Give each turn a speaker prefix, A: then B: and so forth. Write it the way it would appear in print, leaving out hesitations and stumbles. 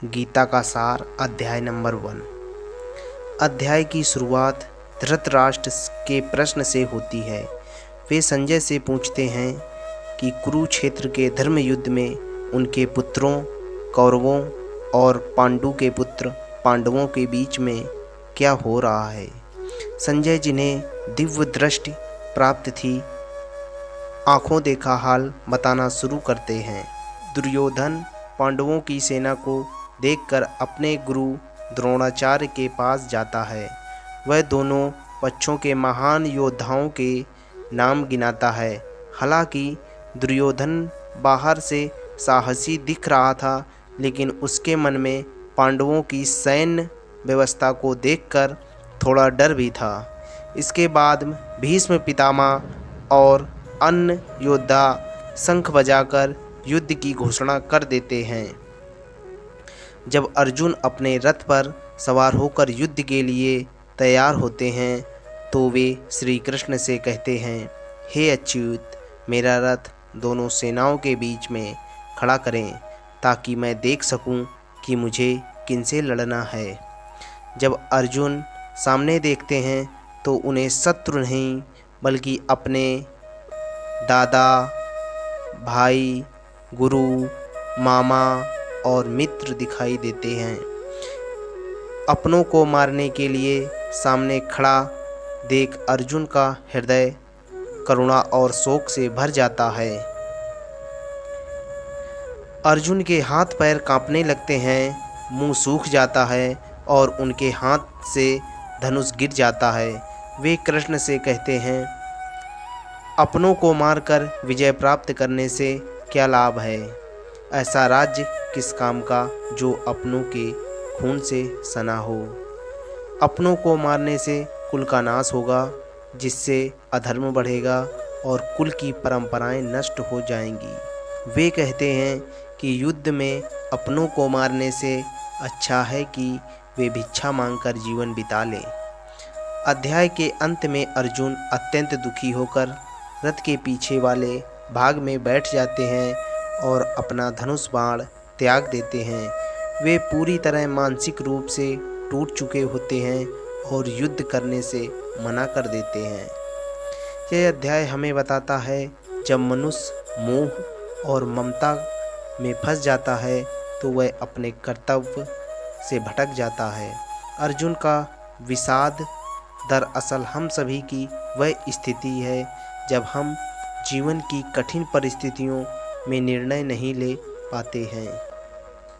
A: गीता का सार अध्याय नंबर 1। अध्याय की शुरुआत धृतराष्ट्र के प्रश्न से होती है। वे संजय से पूछते हैं कि कुरुक्षेत्र के धर्म युद्ध में उनके पुत्रों कौरवों और पांडु के पुत्र पांडवों के बीच में क्या हो रहा है। संजय जिन्हें दिव्य दृष्टि प्राप्त थी आंखों देखा हाल बताना शुरू करते हैं। दुर्योधन पांडवों की सेना को देखकर अपने गुरु द्रोणाचार्य के पास जाता है। वह दोनों पक्षों के महान योद्धाओं के नाम गिनाता है। हालांकि दुर्योधन बाहर से साहसी दिख रहा था, लेकिन उसके मन में पांडवों की सैन्य व्यवस्था को देखकर थोड़ा डर भी था। इसके बाद भीष्म पितामह और अन्य योद्धा शंख बजाकर युद्ध की घोषणा कर देते हैं। जब अर्जुन अपने रथ पर सवार होकर युद्ध के लिए तैयार होते हैं तो वे श्री कृष्ण से कहते हैं, हे अच्युत, मेरा रथ दोनों सेनाओं के बीच में खड़ा करें ताकि मैं देख सकूं कि मुझे किनसे लड़ना है। जब अर्जुन सामने देखते हैं तो उन्हें शत्रु नहीं बल्कि अपने दादा, भाई, गुरु, मामा और मित्र दिखाई देते हैं। अपनों को मारने के लिए सामने खड़ा देख अर्जुन का हृदय करुणा और शोक से भर जाता है। अर्जुन के हाथ पैर कांपने लगते हैं, मुंह सूख जाता है और उनके हाथ से धनुष गिर जाता है। वे कृष्ण से कहते हैं, अपनों को मारकर विजय प्राप्त करने से क्या लाभ है। ऐसा राज्य किस काम का जो अपनों के खून से सना हो। अपनों को मारने से कुल का नाश होगा, जिससे अधर्म बढ़ेगा और कुल की परंपराएं नष्ट हो जाएंगी। वे कहते हैं कि युद्ध में अपनों को मारने से अच्छा है कि वे भिक्षा मांगकर जीवन बिता लें। अध्याय के अंत में अर्जुन अत्यंत दुखी होकर रथ के पीछे वाले भाग में बैठ जाते हैं और अपना धनुष बाण त्याग देते हैं। वे पूरी तरह मानसिक रूप से टूट चुके होते हैं और युद्ध करने से मना कर देते हैं। यह अध्याय हमें बताता है, जब मनुष्य मोह और ममता में फंस जाता है तो वह अपने कर्तव्य से भटक जाता है। अर्जुन का विषाद दरअसल हम सभी की वह स्थिति है जब हम जीवन की कठिन परिस्थितियों में निर्णय नहीं ले पाते हैं।